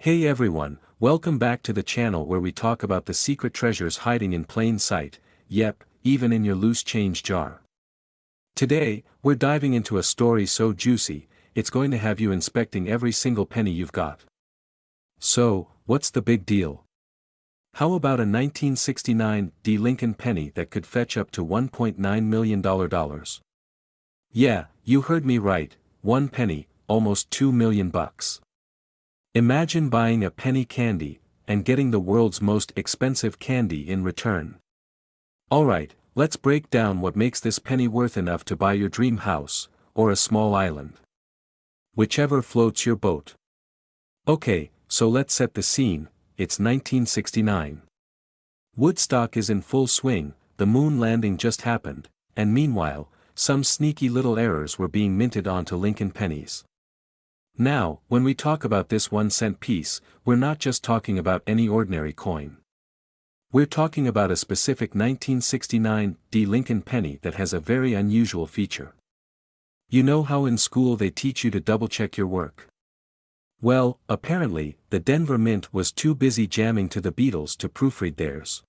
Hey everyone, welcome back to the channel where we talk about the secret treasures hiding in plain sight, yep, even in your loose change jar. Today, we're diving into a story so juicy, it's going to have you inspecting every single penny you've got. So, what's the big deal? How about a 1969 D Lincoln penny that could fetch up to $1.9 million? Yeah, you heard me right, one penny, almost $2 million. Imagine buying a penny candy, and getting the world's most expensive candy in return. Alright, let's break down what makes this penny worth enough to buy your dream house, or a small island. Whichever floats your boat. Okay, so let's set the scene, it's 1969. Woodstock is in full swing, the moon landing just happened, and meanwhile, some sneaky little errors were being minted onto Lincoln pennies. Now, when we talk about this 1-cent piece, we're not just talking about any ordinary coin. We're talking about a specific 1969 D Lincoln penny that has a very unusual feature. You know how in school they teach you to double-check your work? Well, apparently, the Denver Mint was too busy jamming to the Beatles to proofread theirs.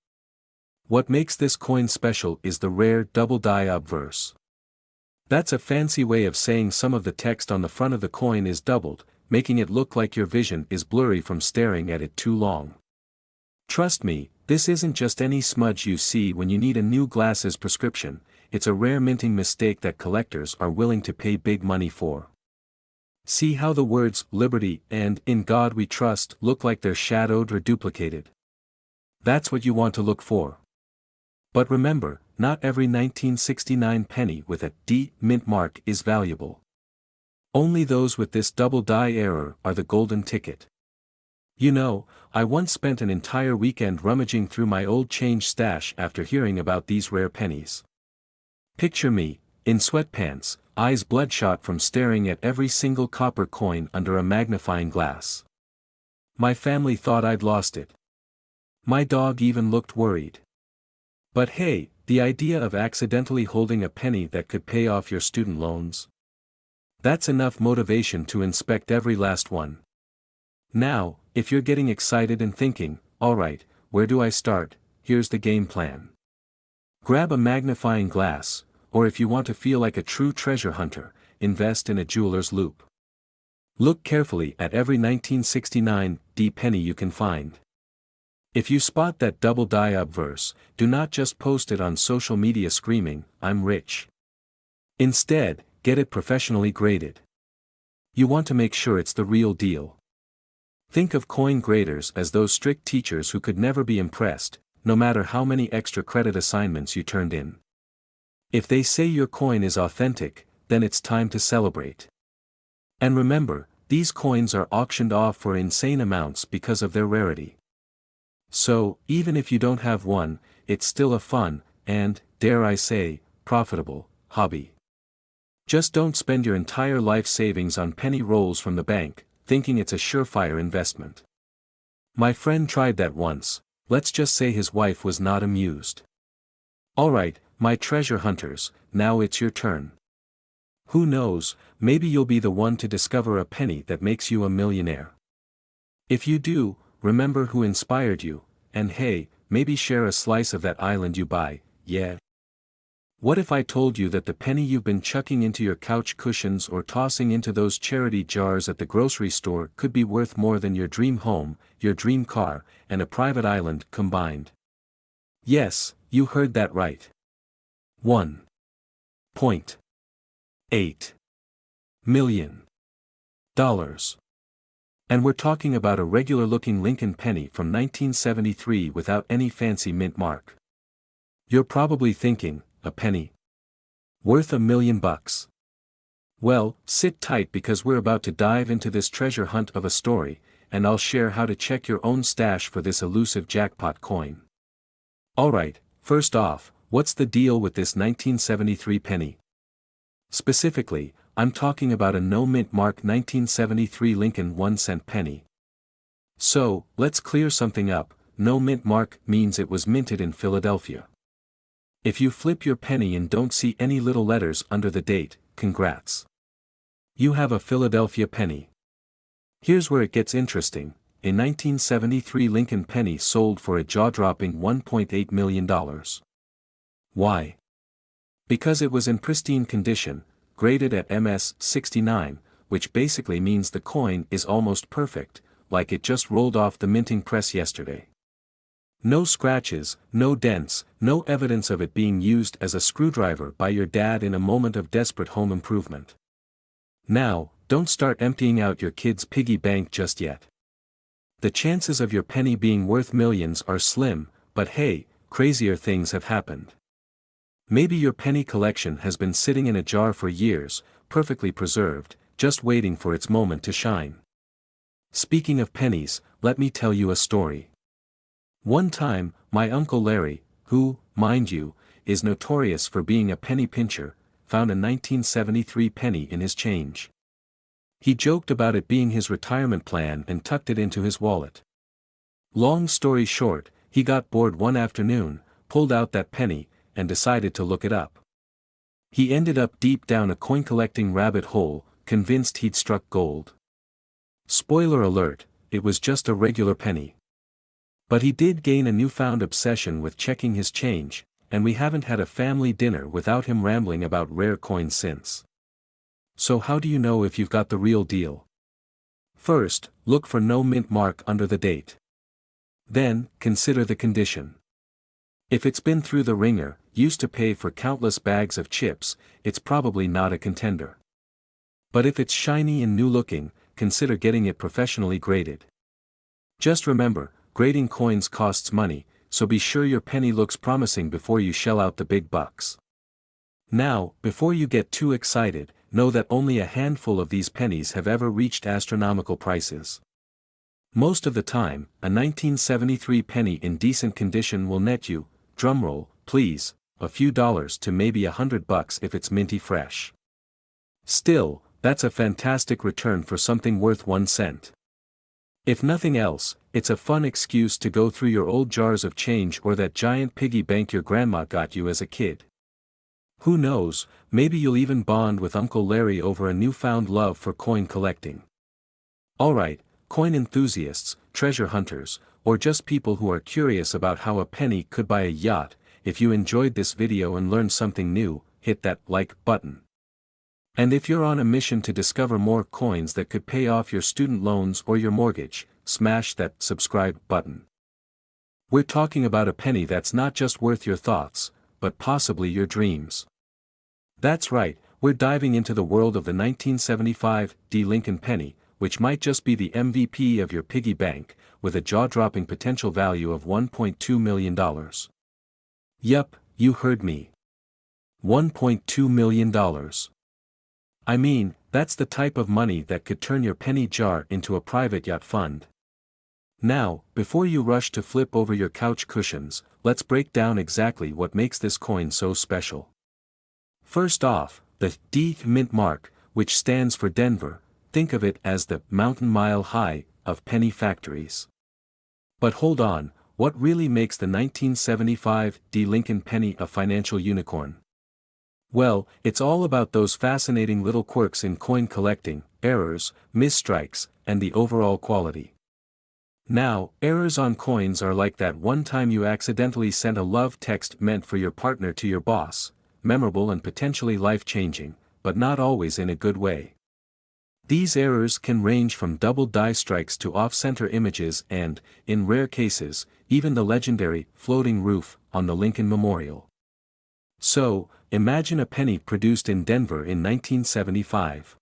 What makes this coin special is the rare double-die obverse. That's a fancy way of saying some of the text on the front of the coin is doubled, making it look like your vision is blurry from staring at it too long. Trust me, this isn't just any smudge you see when you need a new glasses prescription, it's a rare minting mistake that collectors are willing to pay big money for. See how the words "Liberty" and "In God We Trust" look like they're shadowed or duplicated? That's what you want to look for. But remember, not every 1969 penny with a D mint mark is valuable. Only those with this double die error are the golden ticket. You know, I once spent an entire weekend rummaging through my old change stash after hearing about these rare pennies. Picture me, in sweatpants, eyes bloodshot from staring at every single copper coin under a magnifying glass. My family thought I'd lost it. My dog even looked worried. But hey, the idea of accidentally holding a penny that could pay off your student loans? That's enough motivation to inspect every last one. Now, if you're getting excited and thinking, alright, where do I start? Here's the game plan. Grab a magnifying glass, or if you want to feel like a true treasure hunter, invest in a jeweler's loupe. Look carefully at every 1969 D penny you can find. If you spot that double die obverse, do not just post it on social media screaming, "I'm rich." Instead, get it professionally graded. You want to make sure it's the real deal. Think of coin graders as those strict teachers who could never be impressed, no matter how many extra credit assignments you turned in. If they say your coin is authentic, then it's time to celebrate. And remember, these coins are auctioned off for insane amounts because of their rarity. So, even if you don't have one, it's still a fun, and, dare I say, profitable, hobby. Just don't spend your entire life savings on penny rolls from the bank, thinking it's a surefire investment. My friend tried that once, let's just say his wife was not amused. Alright, my treasure hunters, now it's your turn. Who knows, maybe you'll be the one to discover a penny that makes you a millionaire. If you do, remember who inspired you, and hey, maybe share a slice of that island you buy, yeah? What if I told you that the penny you've been chucking into your couch cushions or tossing into those charity jars at the grocery store could be worth more than your dream home, your dream car, and a private island combined? Yes, you heard that right. $1.8 million. And we're talking about a regular-looking Lincoln penny from 1973 without any fancy mint mark. You're probably thinking, a penny? Worth $1 million? Well, sit tight because we're about to dive into this treasure hunt of a story, and I'll share how to check your own stash for this elusive jackpot coin. Alright, first off, what's the deal with this 1973 penny? Specifically, I'm talking about a no-mint mark 1973 Lincoln 1-cent penny. So, let's clear something up, no mint mark means it was minted in Philadelphia. If you flip your penny and don't see any little letters under the date, congrats. You have a Philadelphia penny. Here's where it gets interesting. a 1973 Lincoln penny sold for a jaw-dropping $1.8 million. Why? Because it was in pristine condition, graded at MS 69, which basically means the coin is almost perfect, like it just rolled off the minting press yesterday. No scratches, no dents, no evidence of it being used as a screwdriver by your dad in a moment of desperate home improvement. Now, don't start emptying out your kid's piggy bank just yet. The chances of your penny being worth millions are slim, but hey, crazier things have happened. Maybe your penny collection has been sitting in a jar for years, perfectly preserved, just waiting for its moment to shine. Speaking of pennies, let me tell you a story. One time, my Uncle Larry, who, mind you, is notorious for being a penny pincher, found a 1973 penny in his change. He joked about it being his retirement plan and tucked it into his wallet. Long story short, he got bored one afternoon, pulled out that penny, and decided to look it up. He ended up deep down a coin-collecting rabbit hole, convinced he'd struck gold. Spoiler alert, it was just a regular penny. But he did gain a newfound obsession with checking his change, and we haven't had a family dinner without him rambling about rare coins since. So how do you know if you've got the real deal? First, look for no mint mark under the date. Then, consider the condition. If it's been through the ringer, used to pay for countless bags of chips, it's probably not a contender. But if it's shiny and new-looking, consider getting it professionally graded. Just remember, grading coins costs money, so be sure your penny looks promising before you shell out the big bucks. Now, before you get too excited, know that only a handful of these pennies have ever reached astronomical prices. Most of the time, a 1973 penny in decent condition will net you, drumroll, please, a few dollars to maybe $100 if it's minty fresh. Still, that's a fantastic return for something worth 1 cent. If nothing else, it's a fun excuse to go through your old jars of change or that giant piggy bank your grandma got you as a kid. Who knows, maybe you'll even bond with Uncle Larry over a newfound love for coin collecting. Alright, coin enthusiasts, treasure hunters, or just people who are curious about how a penny could buy a yacht, if you enjoyed this video and learned something new, hit that like button. And if you're on a mission to discover more coins that could pay off your student loans or your mortgage, smash that subscribe button. We're talking about a penny that's not just worth your thoughts, but possibly your dreams. That's right, we're diving into the world of the 1975 Lincoln penny, which might just be the MVP of your piggy bank, with a jaw-dropping potential value of $1.2 million. Yup, you heard me. $1.2 million. I mean, that's the type of money that could turn your penny jar into a private yacht fund. Now, before you rush to flip over your couch cushions, let's break down exactly what makes this coin so special. First off, the D mint mark, which stands for Denver, think of it as the mountain mile high of penny factories. But hold on, what really makes the 1975 Lincoln penny a financial unicorn? Well, it's all about those fascinating little quirks in coin collecting, errors, misstrikes, and the overall quality. Now, errors on coins are like that one time you accidentally sent a love text meant for your partner to your boss, memorable and potentially life-changing, but not always in a good way. These errors can range from double die strikes to off-center images and, in rare cases, even the legendary floating roof on the Lincoln Memorial. So, imagine a penny produced in Denver in 1975.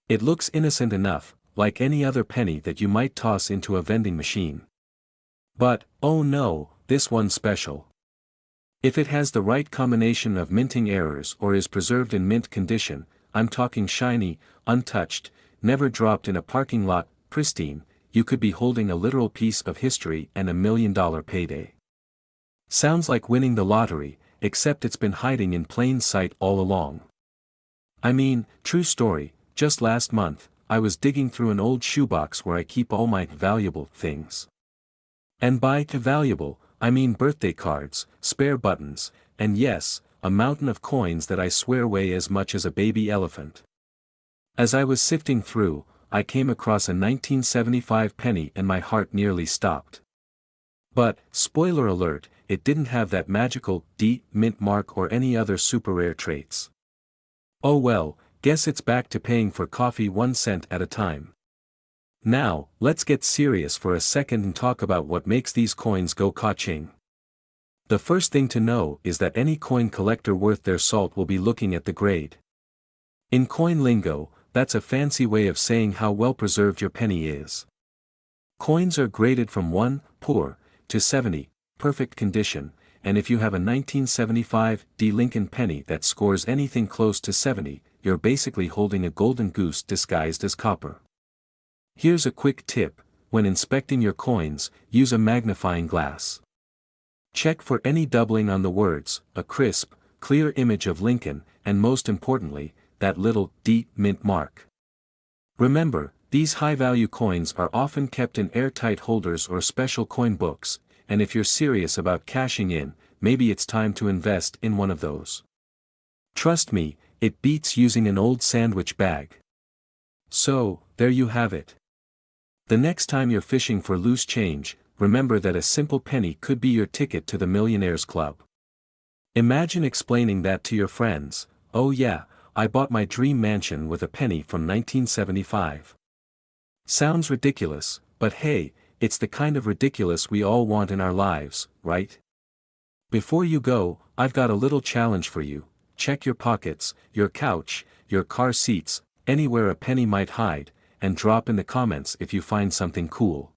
It looks innocent enough, like any other penny that you might toss into a vending machine. But, oh no, this one's special. If it has the right combination of minting errors or is preserved in mint condition, I'm talking shiny, untouched, never dropped in a parking lot, pristine, you could be holding a literal piece of history and $1 million payday. Sounds like winning the lottery, except it's been hiding in plain sight all along. I mean, true story, just last month, I was digging through an old shoebox where I keep all my valuable things. And by valuable, I mean birthday cards, spare buttons, and yes, a mountain of coins that I swear weigh as much as a baby elephant. As I was sifting through, I came across a 1975 penny and my heart nearly stopped. But, spoiler alert, it didn't have that magical D mint mark or any other super rare traits. Oh well, guess it's back to paying for coffee 1 cent at a time. Now, let's get serious for a second and talk about what makes these coins go ka-ching. The first thing to know is that any coin collector worth their salt will be looking at the grade. In coin lingo, that's a fancy way of saying how well preserved your penny is. Coins are graded from 1, poor, to 70, perfect condition, and if you have a 1975 D Lincoln penny that scores anything close to 70, you're basically holding a golden goose disguised as copper. Here's a quick tip: when inspecting your coins, use a magnifying glass. Check for any doubling on the words, a crisp, clear image of Lincoln, and most importantly, that little D mint mark. Remember, these high-value coins are often kept in airtight holders or special coin books, and if you're serious about cashing in, maybe it's time to invest in one of those. Trust me, it beats using an old sandwich bag. So, there you have it. The next time you're fishing for loose change, remember that a simple penny could be your ticket to the Millionaires Club. Imagine explaining that to your friends: "Oh yeah, I bought my dream mansion with a penny from 1975. Sounds ridiculous, but hey, it's the kind of ridiculous we all want in our lives, right? Before you go, I've got a little challenge for you: check your pockets, your couch, your car seats, anywhere a penny might hide, and drop in the comments if you find something cool.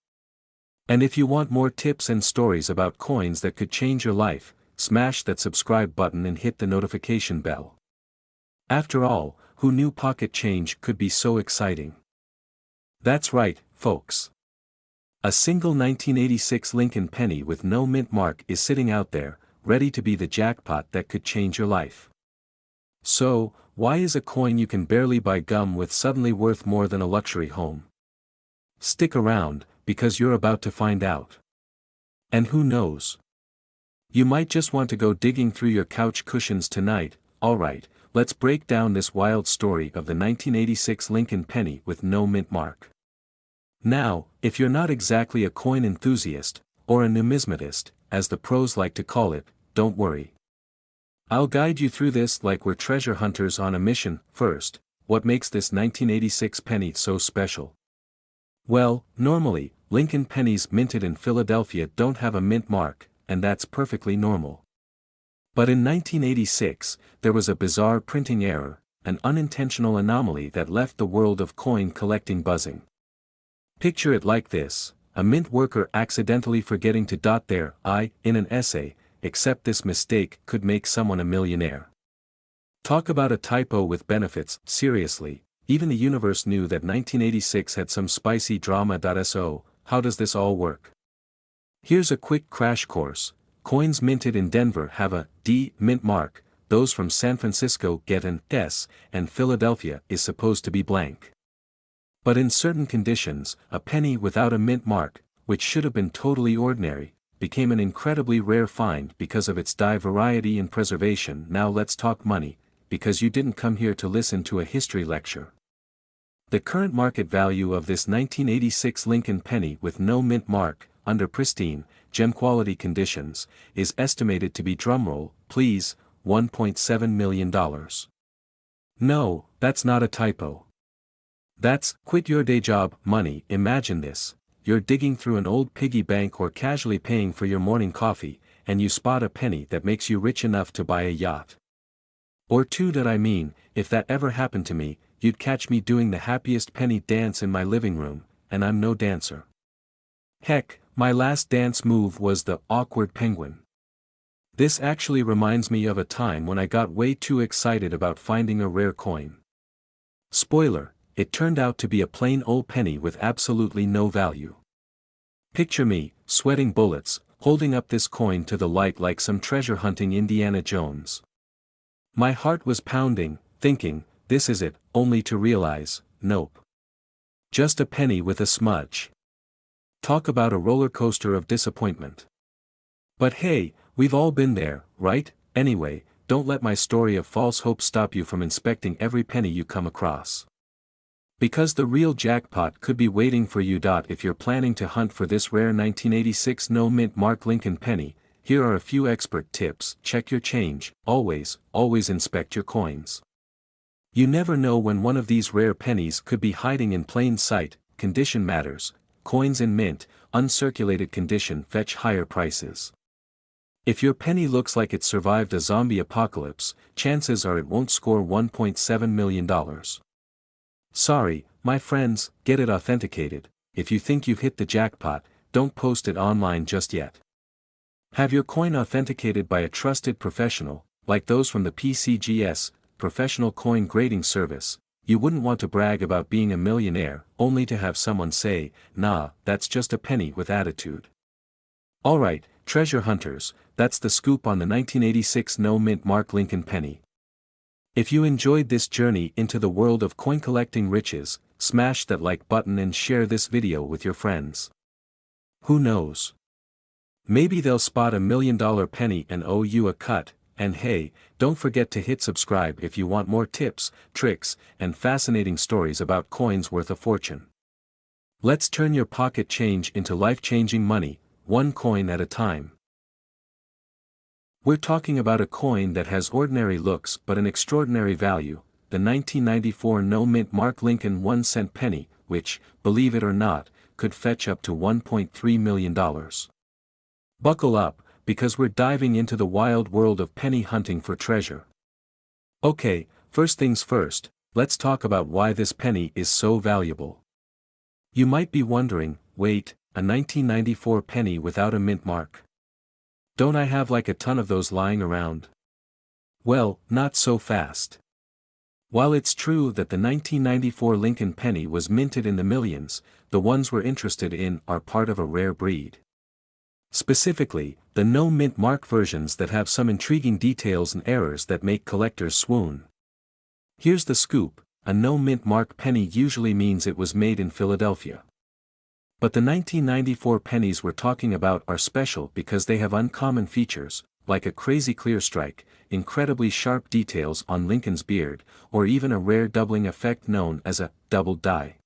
And if you want more tips and stories about coins that could change your life, smash that subscribe button and hit the notification bell. After all, who knew pocket change could be so exciting? That's right, folks. A single 1986 Lincoln penny with no mint mark is sitting out there, ready to be the jackpot that could change your life. So, why is a coin you can barely buy gum with suddenly worth more than a luxury home? Stick around, because you're about to find out. And who knows? You might just want to go digging through your couch cushions tonight. Alright, let's break down this wild story of the 1986 Lincoln penny with no mint mark. Now, if you're not exactly a coin enthusiast, or a numismatist, as the pros like to call it, don't worry. I'll guide you through this like we're treasure hunters on a mission. First, what makes this 1986 penny so special? Well, normally, Lincoln pennies minted in Philadelphia don't have a mint mark, and that's perfectly normal. But in 1986, there was a bizarre printing error, an unintentional anomaly that left the world of coin collecting buzzing. Picture it like this: a mint worker accidentally forgetting to dot their I in an essay, except this mistake could make someone a millionaire. Talk about a typo with benefits. Seriously, even the universe knew that 1986 had some spicy drama. So, how does this all work? Here's a quick crash course. Coins minted in Denver have a D mint mark, those from San Francisco get an S, and Philadelphia is supposed to be blank. But in certain conditions, a penny without a mint mark, which should have been totally ordinary, became an incredibly rare find because of its die variety and preservation. Now let's talk money, because you didn't come here to listen to a history lecture. The current market value of this 1986 Lincoln penny with no mint mark, under pristine, gem-quality conditions, is estimated to be, drumroll, please, $1.7 million. No, that's not a typo. That's quit your day job money. Imagine this: you're digging through an old piggy bank or casually paying for your morning coffee, and you spot a penny that makes you rich enough to buy a yacht. Or two. If that ever happened to me, you'd catch me doing the happiest penny dance in my living room, and I'm no dancer. Heck, my last dance move was the awkward penguin. This actually reminds me of a time when I got way too excited about finding a rare coin. Spoiler: it turned out to be a plain old penny with absolutely no value. Picture me, sweating bullets, holding up this coin to the light like some treasure hunting Indiana Jones. My heart was pounding, thinking, this is it, only to realize, nope. Just a penny with a smudge. Talk about a roller coaster of disappointment. But hey, we've all been there, right? Anyway, don't let my story of false hope stop you from inspecting every penny you come across. Because the real jackpot could be waiting for you. If you're planning to hunt for this rare 1986 no-mint Mark Lincoln penny, here are a few expert tips. Check your change. Always inspect your coins. You never know when one of these rare pennies could be hiding in plain sight. Condition matters. Coins in mint, uncirculated condition fetch higher prices. If your penny looks like it survived a zombie apocalypse, chances are it won't score $1.7 million. Sorry, my friends, get it authenticated. If you think you've hit the jackpot, don't post it online just yet. Have your coin authenticated by a trusted professional, like those from the PCGS, Professional Coin Grading Service. You wouldn't want to brag about being a millionaire, only to have someone say, "Nah, that's just a penny with attitude." Alright, treasure hunters, that's the scoop on the 1986 no-mint Mark Lincoln penny. If you enjoyed this journey into the world of coin collecting riches, smash that like button and share this video with your friends. Who knows? Maybe they'll spot a $1 million penny and owe you a cut. And hey, don't forget to hit subscribe if you want more tips, tricks, and fascinating stories about coins worth a fortune. Let's turn your pocket change into life-changing money, one coin at a time. We're talking about a coin that has ordinary looks but an extraordinary value, the 1994 no-mint Mark Lincoln 1-cent penny, which, believe it or not, could fetch up to $1.3 million. Buckle up, because we're diving into the wild world of penny hunting for treasure. Okay, first things first, let's talk about why this penny is so valuable. You might be wondering, wait, a 1994 penny without a mint mark? Don't I have like a ton of those lying around? Well, not so fast. While it's true that the 1994 Lincoln penny was minted in the millions, the ones we're interested in are part of a rare breed. Specifically, the no-mint mark versions that have some intriguing details and errors that make collectors swoon. Here's the scoop, a no-mint mark penny usually means it was made in Philadelphia. But the 1994 pennies we're talking about are special because they have uncommon features, like a crazy clear strike, incredibly sharp details on Lincoln's beard, or even a rare doubling effect known as a doubled die.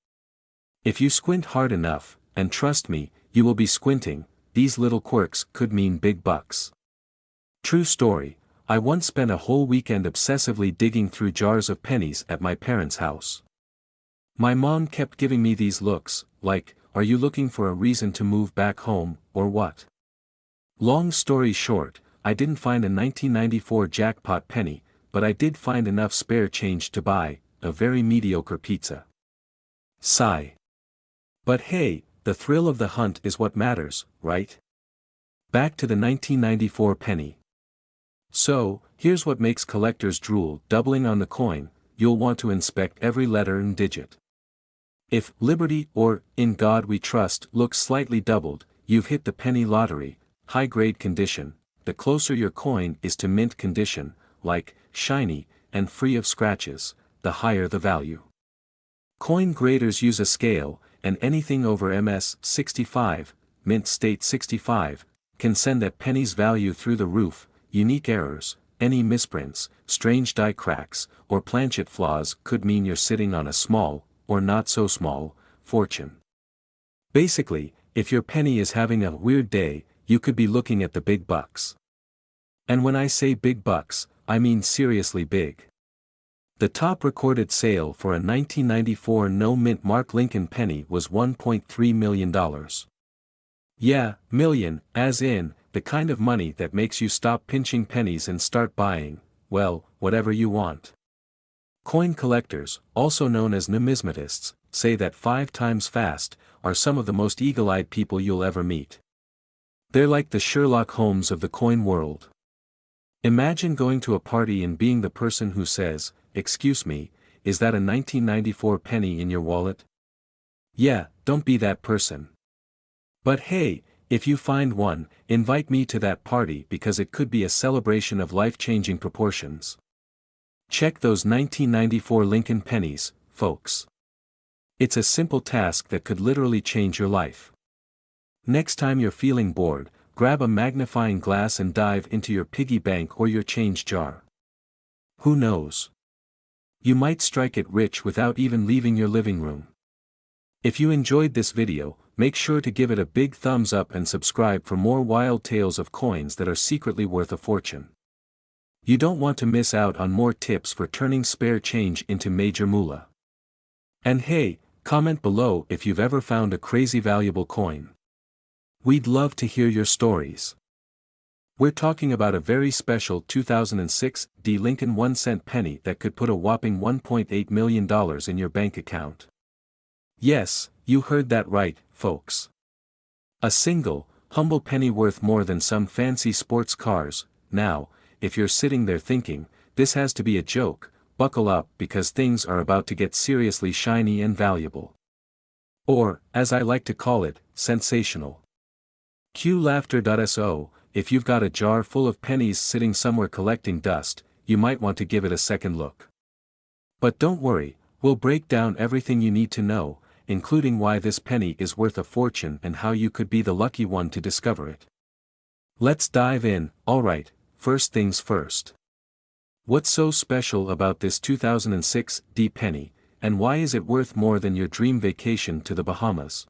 If you squint hard enough, and trust me, you will be squinting, these little quirks could mean big bucks. True story, I once spent a whole weekend obsessively digging through jars of pennies at my parents' house. My mom kept giving me these looks, like, are you looking for a reason to move back home, or what? Long story short, I didn't find a 1994 jackpot penny, but I did find enough spare change to buy a very mediocre pizza. Sigh. But hey, the thrill of the hunt is what matters, right? Back to the 1994 penny. So, here's what makes collectors drool. Doubling on the coin, you'll want to inspect every letter and digit. If Liberty or In God We Trust looks slightly doubled, you've hit the penny lottery. High-grade condition, the closer your coin is to mint condition, like shiny and free of scratches, the higher the value. Coin graders use a scale, and anything over MS 65, mint state 65, can send that penny's value through the roof. Unique errors, any misprints, strange die cracks, or planchet flaws could mean you're sitting on a small, or not so small, fortune. Basically, if your penny is having a weird day, you could be looking at the big bucks. And when I say big bucks, I mean seriously big. The top recorded sale for a 1994 no-mint Mark Lincoln penny was $1.3 million. Yeah, million, as in, the kind of money that makes you stop pinching pennies and start buying, well, whatever you want. Coin collectors, also known as numismatists, say that 5 times fast, are some of the most eagle-eyed people you'll ever meet. They're like the Sherlock Holmes of the coin world. Imagine going to a party and being the person who says, "Excuse me, is that a 1994 penny in your wallet?" Yeah, don't be that person. But hey, if you find one, invite me to that party because it could be a celebration of life-changing proportions. Check those 1994 Lincoln pennies, folks. It's a simple task that could literally change your life. Next time you're feeling bored, grab a magnifying glass and dive into your piggy bank or your change jar. Who knows? You might strike it rich without even leaving your living room. If you enjoyed this video, make sure to give it a big thumbs up and subscribe for more wild tales of coins that are secretly worth a fortune. You don't want to miss out on more tips for turning spare change into major moolah. And hey, comment below if you've ever found a crazy valuable coin. We'd love to hear your stories. We're talking about a very special 2006 D. Lincoln 1-cent penny that could put a whopping $1.8 million in your bank account. Yes, you heard that right, folks. A single, humble penny worth more than some fancy sports cars. Now, if you're sitting there thinking, this has to be a joke, buckle up because things are about to get seriously shiny and valuable. Or, as I like to call it, sensational. Cue laughter.so, if you've got a jar full of pennies sitting somewhere collecting dust, you might want to give it a second look. But don't worry, we'll break down everything you need to know, including why this penny is worth a fortune and how you could be the lucky one to discover it. Let's dive in. Alright, first things first. What's so special about this 2006 D penny, and why is it worth more than your dream vacation to the Bahamas?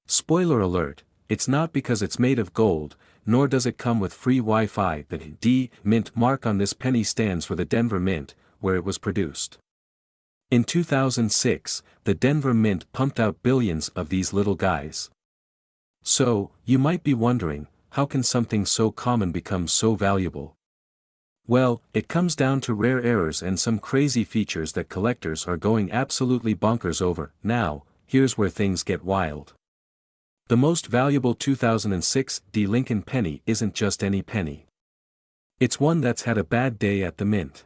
Spoiler alert, it's not because it's made of gold, nor does it come with free Wi-Fi. The D Mint mark on this penny stands for the Denver Mint, where it was produced. In 2006, the Denver Mint pumped out billions of these little guys. So, you might be wondering, how can something so common become so valuable? Well, it comes down to rare errors and some crazy features that collectors are going absolutely bonkers over. Now, here's where things get wild. The most valuable 2006 D. Lincoln penny isn't just any penny. It's one that's had a bad day at the mint.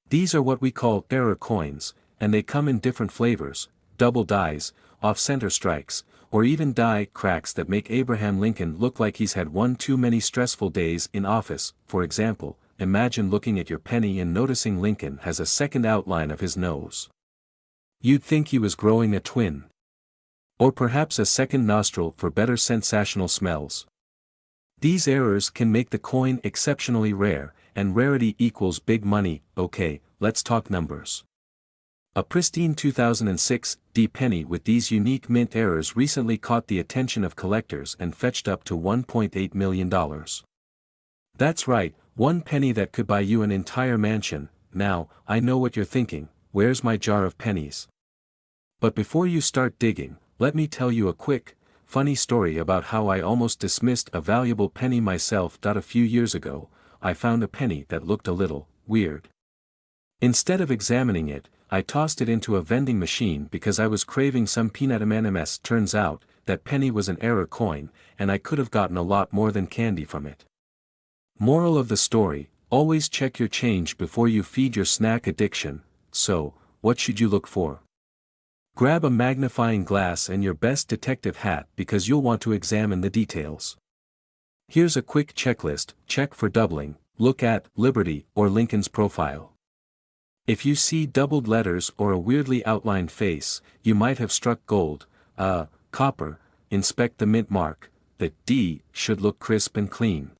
These are what we call error coins, and they come in different flavors: double dies, off-center strikes, or even die cracks that make Abraham Lincoln look like he's had one too many stressful days in office. For example, imagine looking at your penny and noticing Lincoln has a second outline of his nose. You'd think he was growing a twin. Or perhaps a second nostril for better sensational smells. These errors can make the coin exceptionally rare, and rarity equals big money. Okay, let's talk numbers. A pristine 2006 D penny with these unique mint errors recently caught the attention of collectors and fetched up to $1.8 million. That's right, one penny that could buy you an entire mansion. Now, I know what you're thinking, where's my jar of pennies? But before you start digging, let me tell you a quick, funny story about how I almost dismissed a valuable penny myself. A few years ago, I found a penny that looked a little weird. Instead of examining it, I tossed it into a vending machine because I was craving some peanut M&Ms. Turns out, that penny was an error coin, and I could have gotten a lot more than candy from it. Moral of the story, always check your change before you feed your snack addiction. So, what should you look for? Grab a magnifying glass and your best detective hat because you'll want to examine the details. Here's a quick checklist: check for doubling, look at Liberty or Lincoln's profile. If you see doubled letters or a weirdly outlined face, you might have struck gold. Copper, inspect the mint mark. The D should look crisp and clean.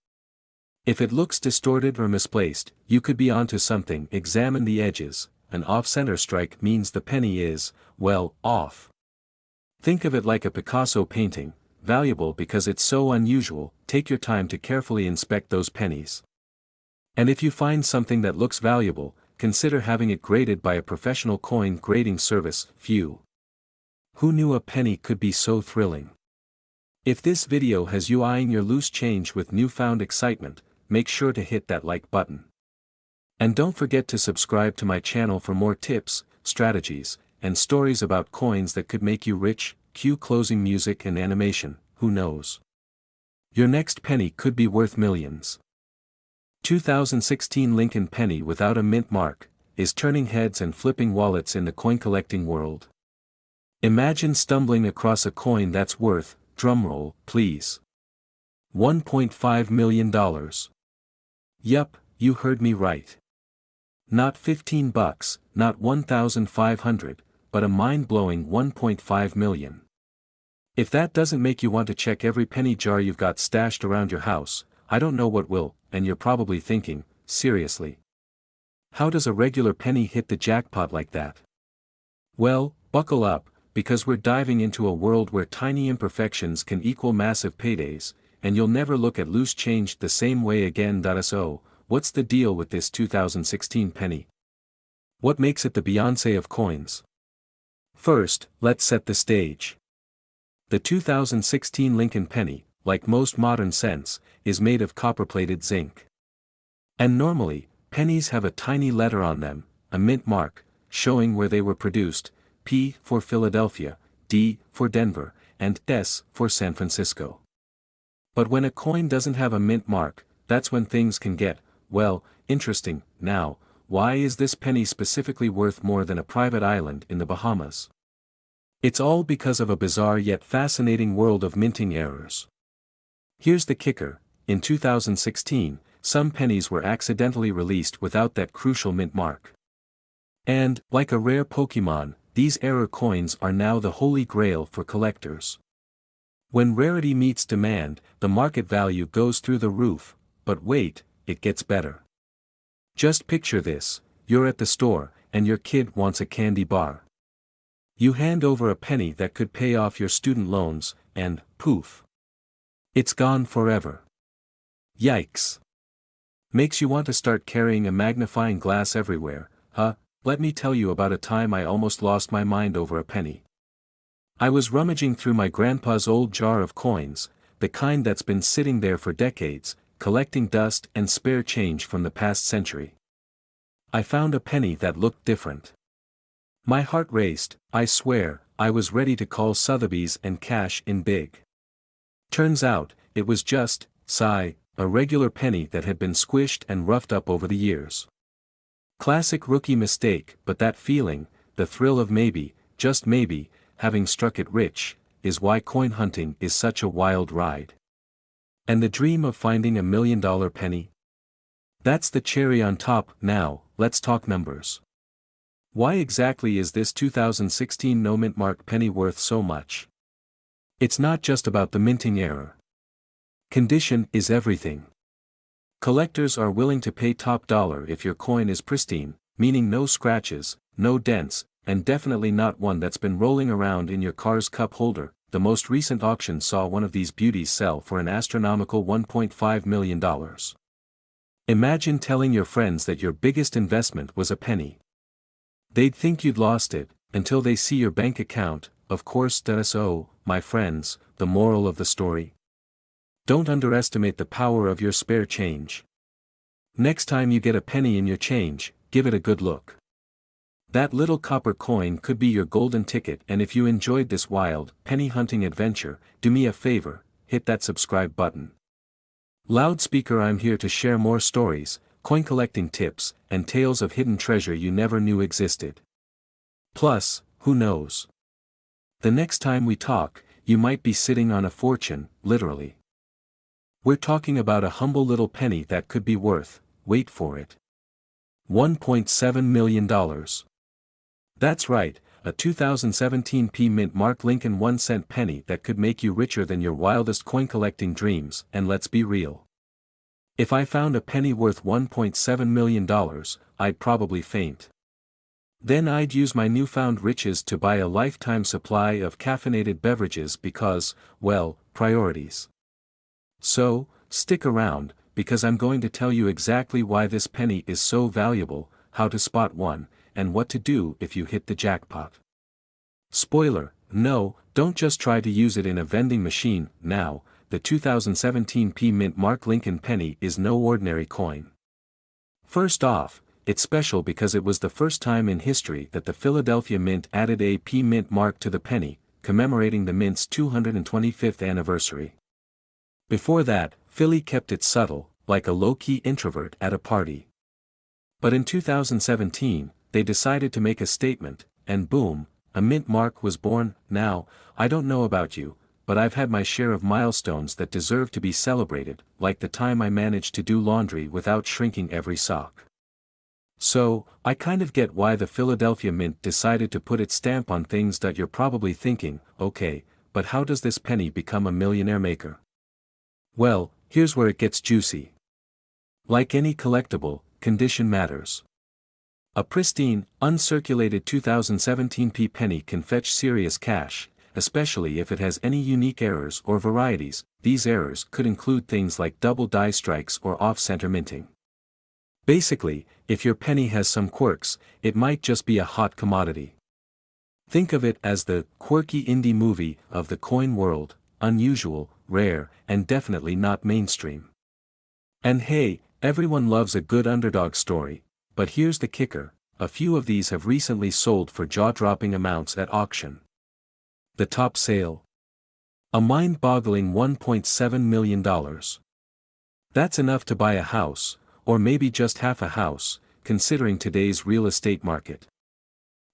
If it looks distorted or misplaced, you could be onto something. Examine the edges. An off-center strike means the penny is, well, off. Think of it like a Picasso painting, valuable because it's so unusual. Take your time to carefully inspect those pennies. And if you find something that looks valuable, consider having it graded by a professional coin grading service. Phew. Who knew a penny could be so thrilling? If this video has you eyeing your loose change with newfound excitement, make sure to hit that like button. And don't forget to subscribe to my channel for more tips, strategies, and stories about coins that could make you rich. Cue closing music and animation. Who knows? Your next penny could be worth millions. 2016 Lincoln penny without a mint mark is turning heads and flipping wallets in the coin collecting world. Imagine stumbling across a coin that's worth, drumroll, please, $1.5 million. Yup, you heard me right. Not $15, not 1,500, but a mind-blowing 1.5 million. If that doesn't make you want to check every penny jar you've got stashed around your house, I don't know what will. And you're probably thinking, seriously? How does a regular penny hit the jackpot like that? Well, buckle up, because we're diving into a world where tiny imperfections can equal massive paydays, and you'll never look at loose change the same way again. So, what's the deal with this 2016 penny? What makes it the Beyoncé of coins? First, let's set the stage. The 2016 Lincoln penny, like most modern cents, is made of copper-plated zinc. And normally, pennies have a tiny letter on them, a mint mark, showing where they were produced, P for Philadelphia, D for Denver, and S for San Francisco. But when a coin doesn't have a mint mark, that's when things can get, well, interesting. Now, why is this penny specifically worth more than a private island in the Bahamas? It's all because of a bizarre yet fascinating world of minting errors. Here's the kicker: in 2016, some pennies were accidentally released without that crucial mint mark. And, like a rare Pokémon, these error coins are now the holy grail for collectors. When rarity meets demand, the market value goes through the roof, but wait, it gets better. Just picture this: you're at the store, and your kid wants a candy bar. You hand over a penny that could pay off your student loans, and, poof. It's gone forever. Yikes. Makes you want to start carrying a magnifying glass everywhere, huh? Let me tell you about a time I almost lost my mind over a penny. I was rummaging through my grandpa's old jar of coins, the kind that's been sitting there for decades, collecting dust and spare change from the past century. I found a penny that looked different. My heart raced. I swear, I was ready to call Sotheby's and cash in big. Turns out, it was just, a regular penny that had been squished and roughed up over the years. Classic rookie mistake, but that feeling, the thrill of maybe, just maybe, having struck it rich, is why coin hunting is such a wild ride. And the dream of finding $1 million penny? That's the cherry on top. Now, let's talk numbers. Why exactly is this 2016 no mint mark penny worth so much? It's not just about the minting error. Condition is everything. Collectors are willing to pay top dollar if your coin is pristine, meaning no scratches, no dents, and definitely not one that's been rolling around in your car's cup holder. The most recent auction saw one of these beauties sell for an astronomical $1.5 million. Imagine telling your friends that your biggest investment was a penny. They'd think you'd lost it, until they see your bank account, of course. So, my friends, the moral of the story? Don't underestimate the power of your spare change. Next time you get a penny in your change, give it a good look. That little copper coin could be your golden ticket. And if you enjoyed this wild, penny hunting adventure, do me a favor, hit that subscribe button. Loudspeaker. I'm here to share more stories, coin collecting tips, and tales of hidden treasure you never knew existed. Plus, who knows? The next time we talk, you might be sitting on a fortune, literally. We're talking about a humble little penny that could be worth, wait for it, $1.7 million. That's right, a 2017 P mint mark Lincoln 1-cent penny that could make you richer than your wildest coin collecting dreams. And let's be real. If I found a penny worth $1.7 million, I'd probably faint. Then I'd use my newfound riches to buy a lifetime supply of caffeinated beverages because, well, priorities. So, stick around, because I'm going to tell you exactly why this penny is so valuable, how to spot one, and what to do if you hit the jackpot. Spoiler: no, don't just try to use it in a vending machine. Now, the 2017 P mint mark Lincoln penny is no ordinary coin. First off, it's special because it was the first time in history that the Philadelphia Mint added a P mint mark to the penny, commemorating the mint's 225th anniversary. Before that, Philly kept it subtle, like a low-key introvert at a party. But in 2017, they decided to make a statement, and boom, a mint mark was born. Now, I don't know about you, but I've had my share of milestones that deserve to be celebrated, like the time I managed to do laundry without shrinking every sock. So, I kind of get why the Philadelphia Mint decided to put its stamp on things. You're probably thinking, okay, but how does this penny become a millionaire maker? Well, here's where it gets juicy. Like any collectible, condition matters. A pristine, uncirculated 2017 penny can fetch serious cash, especially if it has any unique errors or varieties. These errors could include things like double die strikes or off-center minting. Basically, if your penny has some quirks, it might just be a hot commodity. Think of it as the quirky indie movie of the coin world, unusual, rare, and definitely not mainstream. And hey, everyone loves a good underdog story, but here's the kicker: a few of these have recently sold for jaw-dropping amounts at auction. The top sale? A mind-boggling $1.7 million. That's enough to buy a house, or maybe just half a house, considering today's real estate market.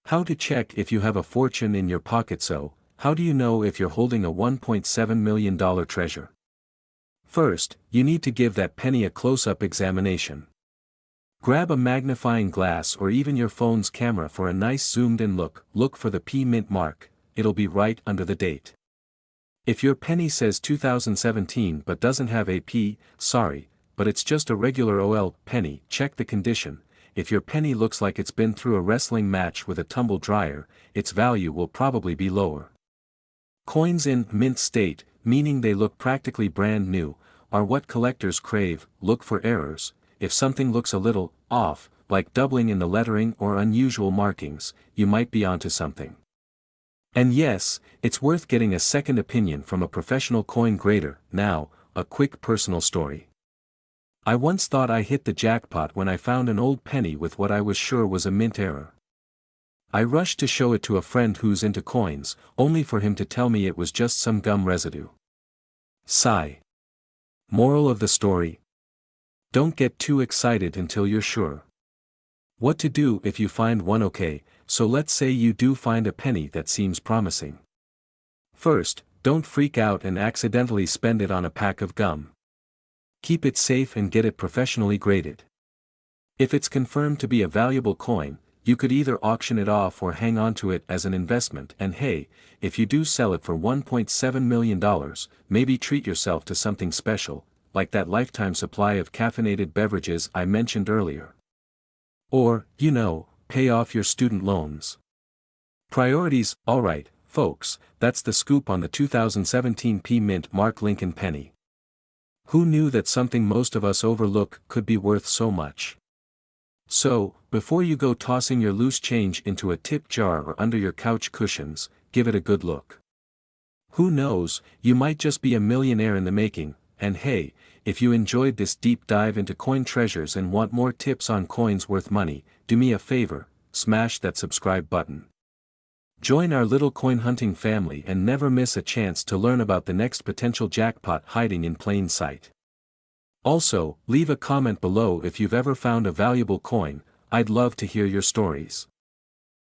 How to check if you have a fortune in your pocket? So, how do you know if you're holding a $1.7 million treasure? First, you need to give that penny a close-up examination. Grab a magnifying glass or even your phone's camera for a nice zoomed-in look. Look for the P mint mark, it'll be right under the date. If your penny says 2017 but doesn't have a P, sorry, but it's just a regular OL penny. Check the condition. If your penny looks like it's been through a wrestling match with a tumble dryer, its value will probably be lower. Coins in mint state, meaning they look practically brand new, are what collectors crave. Look for errors. If something looks a little off, like doubling in the lettering or unusual markings, you might be onto something. And yes, it's worth getting a second opinion from a professional coin grader. Now, a quick personal story. I once thought I hit the jackpot when I found an old penny with what I was sure was a mint error. I rushed to show it to a friend who's into coins, only for him to tell me it was just some gum residue. Sigh. Moral of the story: don't get too excited until you're sure. What to do if you find one? Okay, so let's say you do find a penny that seems promising. First, don't freak out and accidentally spend it on a pack of gum. Keep it safe and get it professionally graded. If it's confirmed to be a valuable coin, you could either auction it off or hang on to it as an investment. And hey, if you do sell it for $1.7 million, maybe treat yourself to something special, like that lifetime supply of caffeinated beverages I mentioned earlier. Or, pay off your student loans. Priorities. Alright, folks, that's the scoop on the 2017 P mint mark Lincoln penny. Who knew that something most of us overlook could be worth so much? So, before you go tossing your loose change into a tip jar or under your couch cushions, give it a good look. Who knows, you might just be a millionaire in the making. And hey, if you enjoyed this deep dive into coin treasures and want more tips on coins worth money, do me a favor, smash that subscribe button. Join our little coin hunting family and never miss a chance to learn about the next potential jackpot hiding in plain sight. Also, leave a comment below if you've ever found a valuable coin. I'd love to hear your stories.